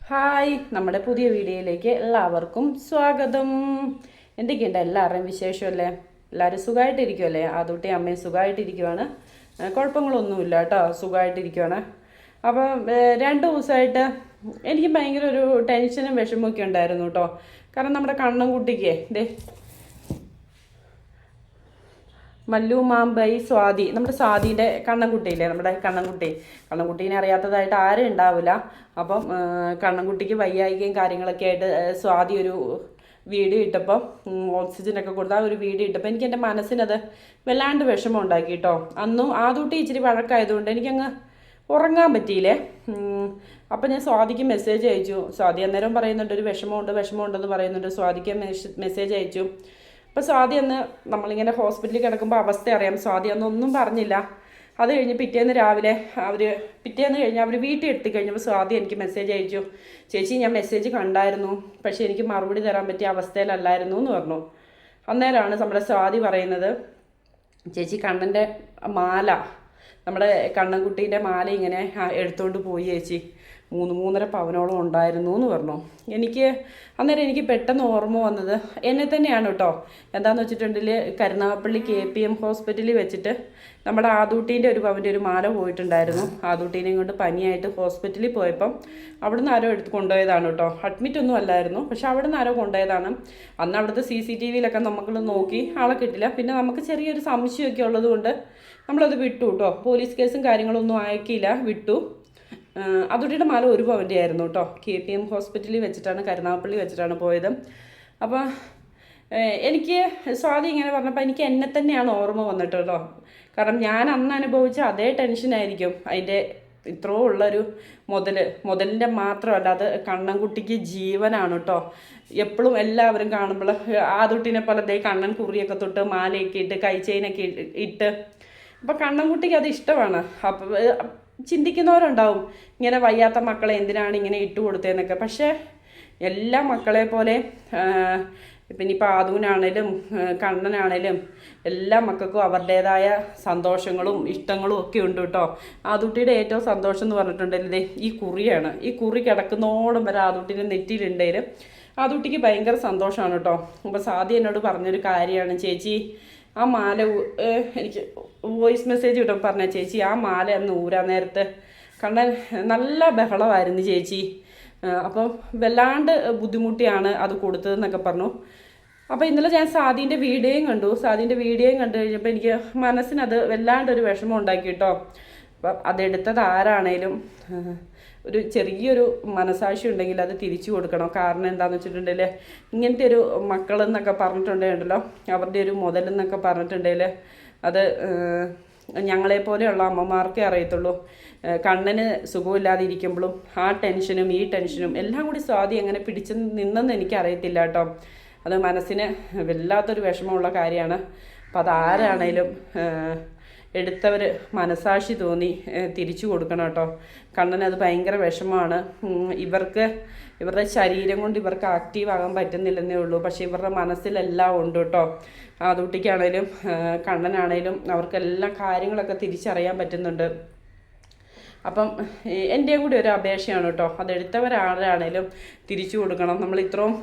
Hi, നമ്മുടെ പുതിയ വീഡിയോയിലേക്ക് എല്ലാവർക്കും സ്വാഗതം. എന്തൊക്കെയുണ്ട് എല്ലാവരുടെയും വിശേഷമല്ലേ? എല്ലാവരും സുഖമായിട്ടിരിക്കുമല്ലേ? ആദൂട്ടി അമ്മയും സുഖമായിട്ടിരിക്കുവാണ്. കുഴപ്പങ്ങളൊന്നുമില്ല കേട്ടോ, സുഖമായിട്ടിരിക്കുവാണ്. അപ്പം 2 ദിവസമായിട്ട് എനിക്ക് ഭയങ്കര ഒരു ടെൻഷനും വിഷമമൊക്കെ ഉണ്ടായിരുന്നു കേട്ടോ. കാരണം നമ്മുടെ കണ്ണൻകുട്ടിക്ക് മല്ലു മാമ്പൈ സ്വാതി, നമ്മുടെ സ്വാതിയുടെ കണ്ണൻകുട്ടിയില്ലേ, നമ്മുടെ കണ്ണൻകുട്ടീനെ അറിയാത്തതായിട്ട് ആരും ഉണ്ടാവില്ല. അപ്പം കണ്ണൻകുട്ടിക്ക് വയ്യായികയും കാര്യങ്ങളൊക്കെ ആയിട്ട് സ്വാതി ഒരു വീഡിയോ ഇട്ടപ്പോൾ, ഓക്സിജനൊക്കെ കൊടുത്ത് ആ ഒരു വീഡിയോ ഇട്ടപ്പോൾ എനിക്ക് എൻ്റെ മനസ്സിനത് വല്ലാണ്ട് വിഷമം ഉണ്ടാക്കി കേട്ടോ. അന്നും ആദൂട്ടി ഇച്ചിരി വഴക്കായതുകൊണ്ട് എനിക്കങ്ങ് ഉറങ്ങാൻ പറ്റിയില്ലേ. അപ്പം ഞാൻ സ്വാതിക്ക് മെസ്സേജ് അയച്ചു. സ്വാതി അന്നേരം പറയുന്നുണ്ട് ഒരു വിഷമമുണ്ടെന്ന് പറയുന്നുണ്ട്. സ്വാതിക്ക് മെസ്സേജ് അയച്ചു. അപ്പോൾ സ്വാതി അന്ന് നമ്മളിങ്ങനെ ഹോസ്പിറ്റലിൽ കിടക്കുമ്പോൾ അവസ്ഥ അറിയാം. സ്വാതി അന്നൊന്നും പറഞ്ഞില്ല. അത് കഴിഞ്ഞ് പിറ്റേന്ന് രാവിലെ കഴിഞ്ഞ് അവർ വീട്ടിൽ എത്തിക്കഴിഞ്ഞപ്പോൾ സ്വാതി എനിക്ക് മെസ്സേജ് അയച്ചു. ചേച്ചി, ഞാൻ മെസ്സേജ് കണ്ടായിരുന്നു, പക്ഷേ എനിക്ക് മറുപടി തരാൻ പറ്റിയ അവസ്ഥയിലല്ലായിരുന്നു എന്ന് പറഞ്ഞു. അന്നേരമാണ് നമ്മുടെ സ്വാതി പറയുന്നത്, ചേച്ചി കണ്ണൻ്റെ മാല, നമ്മുടെ കണ്ണൻകുട്ടീൻ്റെ മാല ഇങ്ങനെ എടുത്തുകൊണ്ട് പോയി ചേച്ചി, 3-3.5 പവനോളം ഉണ്ടായിരുന്നു എന്ന് പറഞ്ഞു. അന്നേരം എനിക്ക് പെട്ടെന്ന് ഓർമ്മ വന്നത് എന്നെ തന്നെയാണ് കേട്ടോ. എന്താണെന്ന് വെച്ചിട്ടുണ്ടെങ്കിൽ കരുനാഗപ്പള്ളി KPM ഹോസ്പിറ്റലിൽ വെച്ചിട്ട് നമ്മുടെ ആദൂട്ടീൻ്റെ ഒരു പവൻ്റെ ഒരു മാല പോയിട്ടുണ്ടായിരുന്നു. ആദൂട്ടീനെയും കൊണ്ട് പനിയായിട്ട് ഹോസ്പിറ്റലിൽ പോയപ്പം അവിടുന്ന് ആരോ എടുത്ത് കൊണ്ടുപോയതാണ് കേട്ടോ. അഡ്മിറ്റ് ഒന്നും അല്ലായിരുന്നു, പക്ഷെ അവിടുന്ന് ആരോ കൊണ്ടുപോയതാണ്. അന്ന് അവിടുത്തെ CCTVയിലൊക്കെ നമുക്ക് നോക്കി ആളെ കിട്ടില്ല. പിന്നെ നമുക്ക് ചെറിയൊരു സംശയമൊക്കെ ഉള്ളത് കൊണ്ട് നമ്മളത് വിട്ടു കേട്ടോ. പോലീസ് കേസും കാര്യങ്ങളൊന്നും അയക്കില്ല, വിട്ടു. ആദൂട്ടിയുടെ മാല 1 പവൻ്റെ ആയിരുന്നു കേട്ടോ. KPM ഹോസ്പിറ്റലിൽ വെച്ചിട്ടാണ്, കരുനാഗപ്പള്ളി വെച്ചിട്ടാണ് പോയത്. അപ്പോൾ എനിക്ക് സ്വാതി ഇങ്ങനെ പറഞ്ഞപ്പോൾ എനിക്ക് എന്നെ തന്നെയാണ് ഓർമ്മ വന്നിട്ടുള്ളൂ. കാരണം ഞാൻ അന്ന് അനുഭവിച്ച അതേ ടെൻഷനായിരിക്കും അതിൻ്റെ ഇത്രയോ ഉള്ളൊരു മുതലിൻ്റെ മാത്രമല്ല, അത് കണ്ണൻകുട്ടിക്ക് ജീവനാണ് കേട്ടോ. എപ്പോഴും എല്ലാവരും കാണുമ്പോൾ ആദൂട്ടിനെ പോലെ കണ്ണൻ കുറിയൊക്കെ തൊട്ട് മാലയൊക്കെ ഇട്ട് കൈച്ചെയിനൊക്കെ ഇട്ട്, അപ്പം കണ്ണൻകുട്ടിക്ക് അത് ഇഷ്ടമാണ്. അപ്പം ചിന്തിക്കുന്നവരുണ്ടാവും ഇങ്ങനെ വയ്യാത്ത മക്കളെ എന്തിനാണ് ഇങ്ങനെ ഇട്ട് കൊടുത്തതെന്നൊക്കെ. പക്ഷേ എല്ലാ മക്കളെ പോലെ പിന്നെ ഇപ്പോൾ ആദൂനാണേലും കണ്ണനാണേലും എല്ലാ മക്കൾക്കും അവരുടേതായ സന്തോഷങ്ങളും ഇഷ്ടങ്ങളും ഒക്കെ ഉണ്ട് കേട്ടോ. ആദൂട്ടിയുടെ ഏറ്റവും സന്തോഷം എന്ന് പറഞ്ഞിട്ടുണ്ടെങ്കിൽ ഈ കുറിയാണ്. ഈ കുറി കിടക്കുന്നോളം വരെ ആദൂട്ടിൻ്റെ നെറ്റിയിലുണ്ടെങ്കിൽ ആദൂട്ടിക്ക് ഭയങ്കര സന്തോഷമാണ് കേട്ടോ. അപ്പോൾ സാദി എന്നോട് പറഞ്ഞൊരു കാര്യമാണ്, ചേച്ചി ആ മാല എനിക്ക് വോയിസ് മെസ്സേജ് കിട്ടുമ്പോൾ പറഞ്ഞ, ചേച്ചി ആ മാല അന്ന് ഊരാൻ നേരത്ത് കണ്ണൻ നല്ല ബഹളമായിരുന്നു ചേച്ചി, അപ്പം വല്ലാണ്ട് ബുദ്ധിമുട്ടിയാണ് അത് കൊടുത്തതെന്നൊക്കെ പറഞ്ഞു. അപ്പോൾ ഇന്നലെ ഞാൻ സാദീൻ്റെ വീഡിയോയും കണ്ടു കഴിഞ്ഞപ്പോൾ എനിക്ക് മനസ്സിനത് വല്ലാണ്ടൊരു വിഷമം ഉണ്ടാക്കി കേട്ടോ. അപ്പം അതെടുത്തത് ആരാണേലും ഒരു ചെറിയൊരു മനസാക്ഷി ഉണ്ടെങ്കിൽ അത് തിരിച്ചു കൊടുക്കണം. കാരണം എന്താണെന്ന് വെച്ചിട്ടുണ്ടെങ്കിൽ ഇങ്ങനത്തെ ഒരു മക്കളെന്നൊക്കെ പറഞ്ഞിട്ടുണ്ടെങ്കിലോ, അവരുടെ ഒരു മുതലെന്നൊക്കെ പറഞ്ഞിട്ടുണ്ടെങ്കിൽ അത് ഞങ്ങളെപ്പോലെയുള്ള അമ്മമാർക്കേ അറിയത്തുള്ളൂ. കണ്ണന് സുഖമില്ലാതിരിക്കുമ്പോഴും ആ ടെൻഷനും ഈ ടെൻഷനും എല്ലാം കൂടി സ്വാതി എങ്ങനെ പിടിച്ച് നിന്നെന്ന് എനിക്കറിയത്തില്ല കേട്ടോ. അത് മനസ്സിന് വല്ലാത്തൊരു വിഷമമുള്ള കാര്യമാണ്. അപ്പോൾ അതാരാണേലും എടുത്തവർ മനസാക്ഷി തോന്നി തിരിച്ചു കൊടുക്കണം കേട്ടോ. കണ്ണനത് ഭയങ്കര വിഷമമാണ്. ഇവരുടെ ശരീരം കൊണ്ട് ഇവർക്ക് ആക്റ്റീവ് ആകാൻ പറ്റുന്നില്ലെന്നേ ഉള്ളൂ, പക്ഷേ ഇവരുടെ മനസ്സിലെല്ലാം ഉണ്ട് കേട്ടോ. ആദൂട്ടിക്കാണേലും കണ്ണനാണേലും അവർക്കെല്ലാം കാര്യങ്ങളൊക്കെ തിരിച്ചറിയാൻ പറ്റുന്നുണ്ട്. അപ്പം എൻ്റെയും കൂടി ഒരു അപേക്ഷയാണ് കേട്ടോ, അതെടുത്തവരാണേലും തിരിച്ചു കൊടുക്കണം. നമ്മൾ ഇത്രയും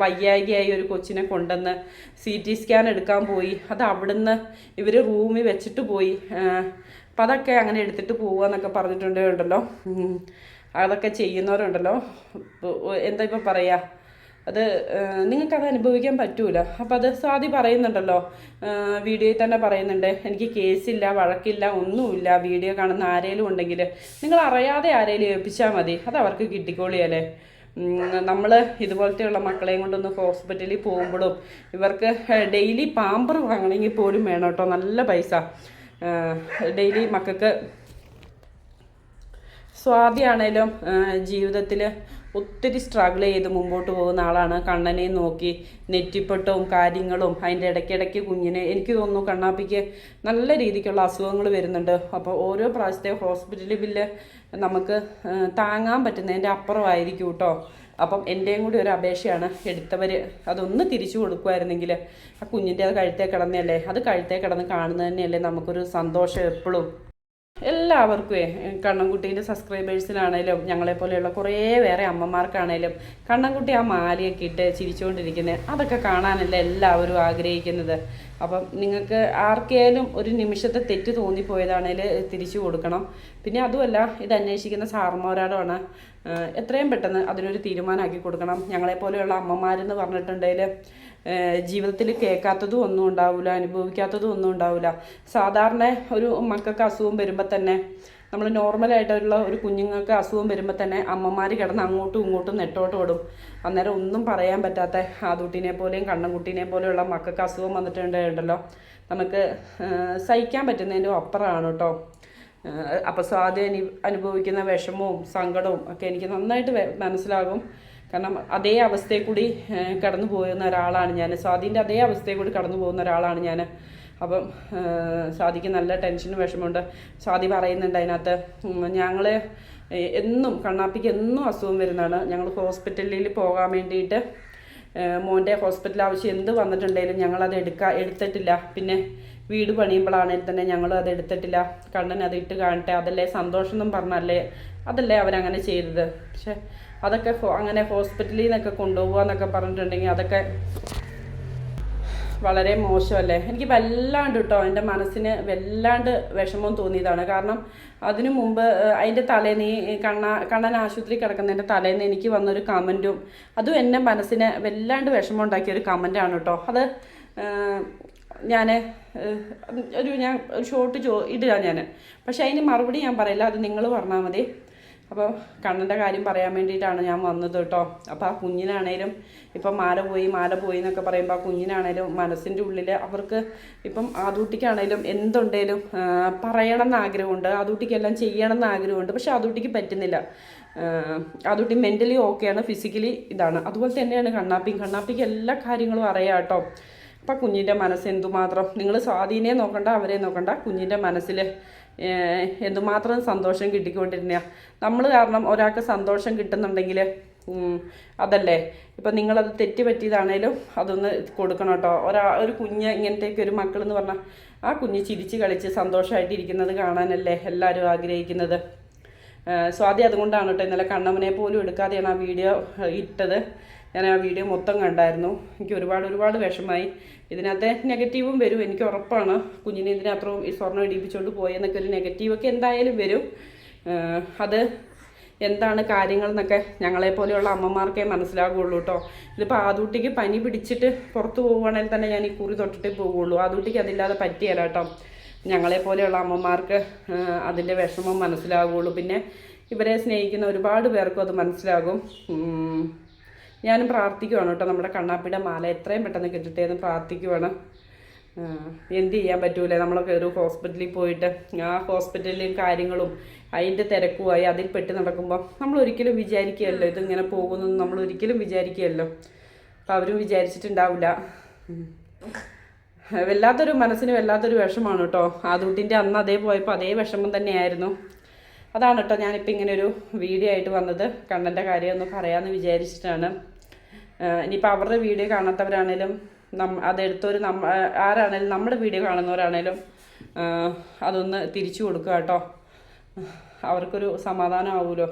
വയ്യായികയായി ഒരു കൊച്ചിനെ കൊണ്ടുവന്ന് CT സ്കാൻ എടുക്കാൻ പോയി, അത് അവിടുന്ന് ഇവർ റൂമിൽ വെച്ചിട്ട് പോയി. അപ്പം അതൊക്കെ അങ്ങനെ എടുത്തിട്ട് പോവുക എന്നൊക്കെ പറഞ്ഞിട്ടുണ്ടല്ലോ. അതൊക്കെ ചെയ്യുന്നവരുണ്ടല്ലോ, എന്താ ഇപ്പം പറയുക, അത് നിങ്ങൾക്കത് അനുഭവിക്കാൻ പറ്റൂല. അപ്പം അത് സ്വാതി പറയുന്നുണ്ടല്ലോ, വീഡിയോയിൽ തന്നെ പറയുന്നുണ്ട്, എനിക്ക് കേസില്ല, വഴക്കില്ല, ഒന്നുമില്ല. വീഡിയോ കാണുന്ന ആരേലും ഉണ്ടെങ്കിൽ നിങ്ങൾ അറിയാതെ ആരേലും ഏൽപ്പിച്ചാൽ മതി, അത് അവർക്ക് കിട്ടിക്കോളിയല്ലേ. നമ്മൾ ഇതുപോലത്തെയുള്ള മക്കളെയും കൊണ്ടൊന്ന് ഹോസ്പിറ്റലിൽ പോകുമ്പോഴും ഇവർക്ക് ഡെയിലി പാമ്പർ വാങ്ങണമെങ്കിൽ പോലും വേണം കേട്ടോ, നല്ല പൈസ ഡെയിലി മക്കൾക്ക്. സ്വാതിയാണേലും ജീവിതത്തിൽ ഒത്തിരി സ്ട്രഗിൾ ചെയ്ത് മുമ്പോട്ട് പോകുന്ന ആളാണ്. കണ്ണനെ നോക്കി നെറ്റിപ്പൊട്ടവും കാര്യങ്ങളും അതിൻ്റെ ഇടയ്ക്കിടയ്ക്ക് കുഞ്ഞിനെ, എനിക്ക് തോന്നുന്നു കണ്ണാപ്പിക്ക് നല്ല രീതിക്കുള്ള അസുഖങ്ങൾ വരുന്നുണ്ട്. അപ്പോൾ ഓരോ പ്രാവശ്യത്തെ ഹോസ്പിറ്റൽ ബില്ല് നമുക്ക് താങ്ങാൻ പറ്റുന്നതിൻ്റെ അപ്പുറമായിരിക്കും കേട്ടോ. അപ്പം എൻ്റെയും കൂടി ഒരു അപേക്ഷയാണ്, എടുത്തവർ അതൊന്ന് തിരിച്ചു കൊടുക്കുമായിരുന്നെങ്കിൽ. ആ കുഞ്ഞിൻ്റെ അത് കഴുത്തേ കിടന്നല്ലേ, അത് കഴുത്തേ കിടന്ന് കാണുന്നത് തന്നെയല്ലേ നമുക്കൊരു സന്തോഷം എപ്പോഴും. എല്ലാവർക്കുമേ കണ്ണൻകുട്ടീൻ്റെ സബ്സ്ക്രൈബേഴ്സിനാണേലും ഞങ്ങളെപ്പോലെയുള്ള കുറേ വേറെ അമ്മമാർക്കാണേലും കണ്ണൻകുട്ടി ആ മാലയൊക്കെ ഇട്ട് ചിരിച്ചുകൊണ്ടിരിക്കുന്നത് അതൊക്കെ കാണാനല്ലേ എല്ലാവരും ആഗ്രഹിക്കുന്നത്. അപ്പം നിങ്ങൾക്ക് ആർക്കേലും ഒരു നിമിഷത്തെ തെറ്റ് തോന്നിപ്പോയതാണേൽ തിരിച്ചു കൊടുക്കണം. പിന്നെ അതുമല്ല, ഇത് അന്വേഷിക്കുന്ന സാർമാരോടാണ് എത്രയും പെട്ടെന്ന് അതിനൊരു തീരുമാനമാക്കി കൊടുക്കണം. ഞങ്ങളെപ്പോലെയുള്ള അമ്മമാരെന്ന് പറഞ്ഞിട്ടുണ്ടെങ്കിൽ ജീവിതത്തിൽ കേൾക്കാത്തതും ഒന്നും ഉണ്ടാവില്ല, അനുഭവിക്കാത്തതും ഒന്നും ഉണ്ടാവില്ല. സാധാരണ ഒരു മക്കൾക്ക് അസുഖം വരുമ്പോൾ തന്നെ, നമ്മൾ നോർമലായിട്ടുള്ള ഒരു കുഞ്ഞുങ്ങൾക്ക് അസുഖം വരുമ്പോൾ തന്നെ അമ്മമാർ കിടന്ന് അങ്ങോട്ടും ഇങ്ങോട്ടും നെട്ടോട്ട് ഓടും. അന്നേരം ഒന്നും പറയാൻ പറ്റാത്ത ആദൂട്ടിനെ പോലെയും കണ്ണൻകുട്ടീനെ പോലെയുള്ള മക്കൾക്ക് അസുഖം വന്നിട്ടുണ്ടല്ലോ, നമുക്ക് സഹിക്കാൻ പറ്റുന്നതിൻ്റെ അപ്പുറമാണ് കേട്ടോ. അപ്പോൾ സ്വാതി അനുഭവിക്കുന്ന വിഷമവും സങ്കടവും ഒക്കെ എനിക്ക് നന്നായിട്ട് മനസ്സിലാകും. കാരണം അതേ അവസ്ഥയിൽ കൂടി കടന്നു പോകുന്ന ഒരാളാണ് ഞാൻ. സ്വാതിൻ്റെ അതേ അവസ്ഥയിൽ കൂടി കടന്നു പോകുന്ന ഒരാളാണ് ഞാൻ. അപ്പം സ്വാതിക്ക് നല്ല ടെൻഷനും വിഷമമുണ്ട്. സ്വാതി പറയുന്നുണ്ട് അതിനകത്ത്, ഞങ്ങൾ എന്നും കണ്ണാപ്പിക്ക് എന്നും അസുഖം വരുന്നതാണ്. ഞങ്ങൾ ഹോസ്പിറ്റലിൽ പോകാൻ വേണ്ടിയിട്ട് മോൻ്റെ ഹോസ്പിറ്റൽ ആവശ്യം എന്ത് വന്നിട്ടുണ്ടെങ്കിലും ഞങ്ങളത് എടുത്തിട്ടില്ല. പിന്നെ വീട് പണിയുമ്പോഴാണെങ്കിൽ തന്നെ ഞങ്ങൾ അത് എടുത്തിട്ടില്ല. കണ്ണൻ അത് ഇട്ട് കാണട്ടെ, അതല്ലേ സന്തോഷം എന്നും പറഞ്ഞല്ലേ, അതല്ലേ അവരങ്ങനെ ചെയ്തത്. പക്ഷെ അതൊക്കെ അങ്ങനെ ഹോസ്പിറ്റലിൽ നിന്നൊക്കെ കൊണ്ടുപോകുക എന്നൊക്കെ പറഞ്ഞിട്ടുണ്ടെങ്കിൽ അതൊക്കെ വളരെ മോശമല്ലേ. എനിക്ക് വല്ലാണ്ട് കേട്ടോ എൻ്റെ മനസ്സിന് വല്ലാണ്ട് വിഷമം തോന്നിയതാണ്. കാരണം അതിനു മുമ്പ് അതിൻ്റെ തലേന്ന് ഈ കണ്ണൻ ആശുപത്രി കിടക്കുന്നതിൻ്റെ തലേന്ന് എനിക്ക് വന്നൊരു കമൻറ്റും അതും എൻ്റെ മനസ്സിന് വല്ലാണ്ട് വിഷമം ഉണ്ടാക്കിയൊരു കമൻറ്റാണ് കേട്ടോ. അത് ഞാൻ ഒരു ഷോർട്ട് ഇടുക ഞാൻ. പക്ഷേ അതിന് മറുപടി ഞാൻ പറയില്ല, അത് നിങ്ങൾ പറഞ്ഞാൽ മതി. അപ്പോൾ കണ്ണൻ്റെ കാര്യം പറയാൻ വേണ്ടിയിട്ടാണ് ഞാൻ വന്നത് കേട്ടോ. അപ്പോൾ ആ കുഞ്ഞിനാണേലും ഇപ്പം മാല പോയി എന്നൊക്കെ പറയുമ്പോൾ ആ കുഞ്ഞിനാണേലും മനസ്സിൻ്റെ ഉള്ളിൽ അവർക്ക് ഇപ്പം ആദൂട്ടിക്കാണേലും എന്തുണ്ടേലും പറയണം എന്ന് ആഗ്രഹമുണ്ട്, ആദൂട്ടിക്കെല്ലാം ചെയ്യണം എന്ന് ആഗ്രഹമുണ്ട്. പക്ഷെ ആദൂട്ടിക്ക് പറ്റുന്നില്ല. ആദൂട്ടി മെൻ്റലി ഓക്കെയാണ്, ഫിസിക്കലി ഇതാണ്. അതുപോലെ തന്നെയാണ് കണ്ണാപ്പിക്ക് എല്ലാ കാര്യങ്ങളും അറിയാം കേട്ടോ. അപ്പം കുഞ്ഞിൻ്റെ മനസ്സ് എന്തുമാത്രം, നിങ്ങൾ സ്വാധീനെ നോക്കണ്ട, അവരെ നോക്കണ്ട, കുഞ്ഞിൻ്റെ മനസ്സിൽ എന്തുമാത്രം സന്തോഷം കിട്ടിക്കൊണ്ടിരുന്ന നമ്മൾ കാരണം ഒരാൾക്ക് സന്തോഷം കിട്ടുന്നുണ്ടെങ്കിൽ അതല്ലേ. ഇപ്പം നിങ്ങളത് തെറ്റ് പറ്റിയതാണേലും അതൊന്ന് കൊടുക്കണം കേട്ടോ. ഒരു കുഞ്ഞ് ഇങ്ങനത്തേക്ക് ഒരു മക്കളെന്ന് പറഞ്ഞാൽ ആ കുഞ്ഞ് ചിരിച്ച് കളിച്ച് സന്തോഷമായിട്ടിരിക്കുന്നത് കാണാനല്ലേ എല്ലാവരും ആഗ്രഹിക്കുന്നത്. സ്വാതി അതുകൊണ്ടാണ് കേട്ടോ ഇന്നലെ കണ്ണമ്മനെ പോലും എടുക്കാതെയാണ് ആ വീഡിയോ ഇട്ടത്. ഞാൻ ആ വീഡിയോ മൊത്തം കണ്ടായിരുന്നു. എനിക്ക് ഒരുപാട് വിഷമമായി. ഇതിനകത്തെ നെഗറ്റീവും വരും, എനിക്ക് ഉറപ്പാണ്. കുഞ്ഞിനെ ഇതിനത്രയും ഈ സ്വർണ്ണം ഇടിപ്പിച്ചുകൊണ്ട് പോയെന്നൊക്കെ ഒരു നെഗറ്റീവൊക്കെ എന്തായാലും വരും. അത് എന്താണ് കാര്യങ്ങൾ എന്നൊക്കെ ഞങ്ങളെപ്പോലെയുള്ള അമ്മമാർക്കേ മനസ്സിലാകുള്ളൂ കേട്ടോ. ഇതിപ്പോൾ ആദൂട്ടിക്ക് പനി പിടിച്ചിട്ട് പുറത്ത് പോവുകയാണെങ്കിൽ തന്നെ ഞാൻ ഈ കുറി തൊട്ടിട്ടേ പോവുള്ളൂ. ആദൂട്ടിക്ക് അതില്ലാതെ പറ്റിയല്ല കേട്ടോ. ഞങ്ങളെപ്പോലെയുള്ള അമ്മമാർക്ക് അതിൻ്റെ വിഷമം മനസ്സിലാകുള്ളൂ. പിന്നെ ഇവരെ സ്നേഹിക്കുന്ന ഒരുപാട് പേർക്കും അത് മനസ്സിലാകും. ഞാനും പ്രാർത്ഥിക്കുവാണ് കേട്ടോ, നമ്മുടെ കണ്ണാപ്പിയുടെ മാല എത്രയും പെട്ടെന്ന് കിട്ടട്ടെ എന്ന് പ്രാർത്ഥിക്കുവാണ്. എന്ത് ചെയ്യാൻ പറ്റൂലേ, നമ്മളൊക്കെ ഒരു ഹോസ്പിറ്റലിൽ പോയിട്ട് ആ ഹോസ്പിറ്റലിലും കാര്യങ്ങളും അതിൻ്റെ തിരക്കുമായി അതിൽ പെട്ട് നടക്കുമ്പോൾ നമ്മൾ ഒരിക്കലും വിചാരിക്കുകയല്ലോ ഇതിങ്ങനെ പോകുമെന്ന്, നമ്മൾ ഒരിക്കലും വിചാരിക്കുകയല്ലോ. അപ്പം അവരും വിചാരിച്ചിട്ടുണ്ടാവില്ല. വല്ലാത്തൊരു മനസ്സിന് വല്ലാത്തൊരു വിഷമമാണ് കേട്ടോ. ആദൂട്ടിൻ്റെ അന്ന് അതേ പോയപ്പോൾ അതേ വിഷമം തന്നെയായിരുന്നു. അതാണ് കേട്ടോ ഞാനിപ്പോൾ ഇങ്ങനെ ഒരു വീഡിയോ ആയിട്ട് വന്നത്. കണ്ണൻ്റെ കാര്യം ഒന്ന് പറയാമെന്ന് വിചാരിച്ചിട്ടാണ്. ഇനിയിപ്പോൾ അവരുടെ വീഡിയോ കാണാത്തവരാണേലും അതെടുത്തൊരു ആരാണേലും നമ്മുടെ വീഡിയോ കാണുന്നവരാണേലും അതൊന്ന് തിരിച്ചു കൊടുക്കുക കേട്ടോ. അവർക്കൊരു സമാധാനം ആവുമല്ലോ.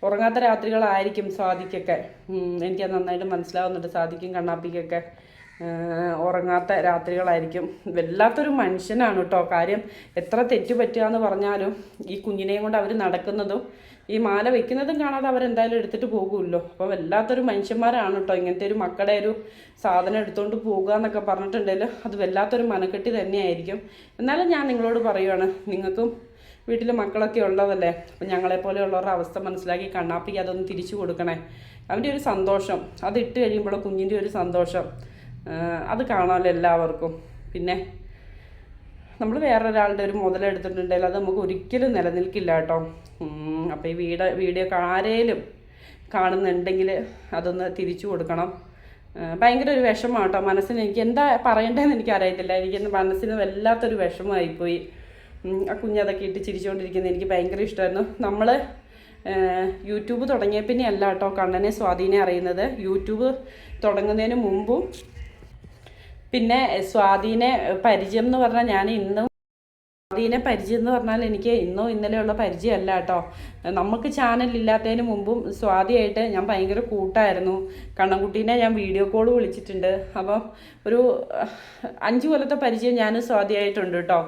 ഉറങ്ങാത്ത രാത്രികളായിരിക്കും സ്വാതിക്കൊക്കെ. എനിക്കത് നന്നായിട്ട് മനസ്സിലാവുന്നുണ്ട്. സ്വാതിക്കും കണ്ണാപ്പിക്കൊക്കെ ഉറങ്ങാത്ത രാത്രികളായിരിക്കും. വല്ലാത്തൊരു മനുഷ്യനാണ് കേട്ടോ. കാര്യം എത്ര തെറ്റ് പറ്റുക എന്ന് പറഞ്ഞാലും ഈ കുഞ്ഞിനെയും കൊണ്ട് അവർ നടക്കുന്നതും ഈ മാല വയ്ക്കുന്നതും കാണാതെ അവരെന്തായാലും എടുത്തിട്ട് പോകുമല്ലോ. അപ്പോൾ വല്ലാത്തൊരു മനുഷ്യന്മാരാണ് കേട്ടോ. ഇങ്ങനത്തെ ഒരു മക്കളുടെ ഒരു സാധനം എടുത്തുകൊണ്ട് പോകുക എന്നൊക്കെ പറഞ്ഞിട്ടുണ്ടെങ്കിൽ അത് വല്ലാത്തൊരു മനക്കെട്ടി തന്നെയായിരിക്കും. എന്നാലും ഞാൻ നിങ്ങളോട് പറയുവാണ്, നിങ്ങൾക്കും വീട്ടിൽ മക്കളൊക്കെ ഉള്ളതല്ലേ. അപ്പം ഞങ്ങളെപ്പോലെയുള്ളവരുടെ അവസ്ഥ മനസ്സിലാക്കി കണ്ണാപ്പിക്ക് അതൊന്ന് തിരിച്ചു കൊടുക്കണേ. അവൻ്റെ ഒരു സന്തോഷം അത് ഇട്ട് കഴിയുമ്പോൾ കുഞ്ഞിൻ്റെ ഒരു സന്തോഷം അത് കാണാമല്ലോ എല്ലാവർക്കും. പിന്നെ നമ്മൾ വേറൊരാളുടെ ഒരു മുതലെടുത്തിട്ടുണ്ടെങ്കിൽ അത് നമുക്ക് ഒരിക്കലും നിലനിൽക്കില്ല കേട്ടോ. അപ്പോൾ ഈ വീഡിയോ ആരേലും കാണുന്നുണ്ടെങ്കിൽ അതൊന്ന് തിരിച്ചു കൊടുക്കണം. ഭയങ്കര ഒരു വിഷമമാണ് കേട്ടോ മനസ്സിന്. എനിക്ക് എന്താ പറയേണ്ടതെന്ന് എനിക്കറിയത്തില്ല. എനിക്കൊന്ന് മനസ്സിന് വല്ലാത്തൊരു വിഷമമായിപ്പോയി. ആ കുഞ്ഞതൊക്കെ ഇട്ട് ചിരിച്ചുകൊണ്ടിരിക്കുന്നത് എനിക്ക് ഭയങ്കര ഇഷ്ടമായിരുന്നു. നമ്മൾ യൂട്യൂബ് തുടങ്ങിയ പിന്നെ അല്ല കേട്ടോ കണ്ണനെ സ്വാധീനം അറിയുന്നത്. യൂട്യൂബ് തുടങ്ങുന്നതിന് മുമ്പും പിന്നെ സ്വാധീനെ പരിചയം എന്ന് പറഞ്ഞാൽ ഞാൻ ഇന്നും സ്വാധീന പരിചയം എന്ന് പറഞ്ഞാൽ എനിക്ക് ഇന്നോ ഇന്നലെയുള്ള പരിചയമല്ല കേട്ടോ. നമുക്ക് ചാനലില്ലാത്തതിന് മുമ്പും സ്വാതിയായിട്ട് ഞാൻ ഭയങ്കര കൂട്ടായിരുന്നു. കണ്ണൻകുട്ടീനെ ഞാൻ വീഡിയോ കോൾ വിളിച്ചിട്ടുണ്ട്. അപ്പം ഒരു 5 കൊല്ലത്തെ പരിചയം ഞാൻ സ്വാതിയായിട്ടുണ്ട് കേട്ടോ.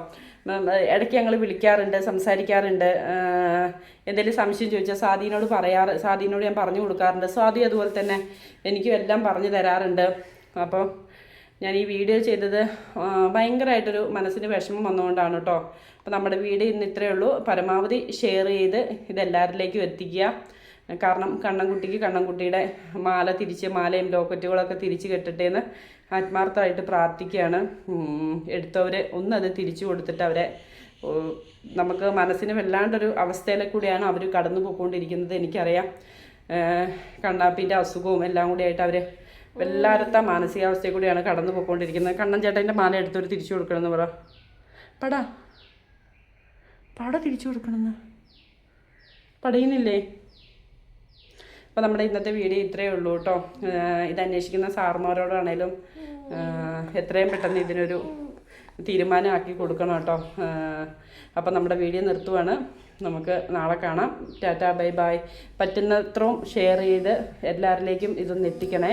ഇടയ്ക്ക് ഞങ്ങൾ വിളിക്കാറുണ്ട്, സംസാരിക്കാറുണ്ട്. എന്തെങ്കിലും സംശയം ചോദിച്ചാൽ സ്വാതിനോട് ഞാൻ പറഞ്ഞു കൊടുക്കാറുണ്ട്. സ്വാതി അതുപോലെ തന്നെ എനിക്കും എല്ലാം പറഞ്ഞു തരാറുണ്ട്. അപ്പോൾ ഞാൻ ഈ വീഡിയോ ചെയ്തത് ഭയങ്കരമായിട്ടൊരു മനസ്സിന് വിഷമം വന്നുകൊണ്ടാണ് കേട്ടോ. അപ്പോൾ നമ്മുടെ വീഡിയോ ഇന്ന് ഇത്രയേ ഉള്ളൂ. പരമാവധി ഷെയർ ചെയ്ത് ഇതെല്ലാവരിലേക്കും എത്തിക്കുക. കാരണം കണ്ണൻകുട്ടിയുടെ മാലയും ലോക്കറ്റുകളൊക്കെ തിരിച്ച് കെട്ടട്ടെ എന്ന് ആത്മാർത്ഥമായിട്ട് പ്രാർത്ഥിക്കുകയാണ്. എടുത്തവർ ഒന്നത് തിരിച്ചു കൊടുത്തിട്ട് അവരെ, നമുക്ക് മനസ്സിന് വല്ലാണ്ടൊരു അവസ്ഥയിലെ കൂടിയാണ് അവർ കടന്നു പോയിക്കൊണ്ടിരിക്കുന്നത്. എനിക്കറിയാം, കണ്ണാപ്പിൻ്റെ അസുഖവും എല്ലാം കൂടിയായിട്ട് അവർ വല്ലാത്ത മാനസികാവസ്ഥയിൽ കൂടിയാണ് കടന്നു പോയിക്കൊണ്ടിരിക്കുന്നത്. കണ്ണൻ ചേട്ടൻ്റെ മാല എടുത്തൊരു തിരിച്ചു കൊടുക്കണമെന്ന് പറ. പട തിരിച്ചു കൊടുക്കണമെന്ന് പടയുന്നില്ലേ? അപ്പോൾ നമ്മുടെ ഇന്നത്തെ വീഡിയോ ഇത്രയേ ഉള്ളൂ കേട്ടോ. ഇത് അന്വേഷിക്കുന്ന സാറുമാരോടാണേലും എത്രയും പെട്ടെന്ന് ഇതിനൊരു തീരുമാനമാക്കി കൊടുക്കണം കേട്ടോ. അപ്പോൾ നമ്മുടെ വീഡിയോ നിർത്തുവാണ്. നമുക്ക് നാളെ കാണാം. Tata, bye bye. പറ്റുന്നത്രയും ഷെയർ ചെയ്ത് എല്ലാവരിലേക്കും ഇതൊന്ന് എത്തിക്കണേ.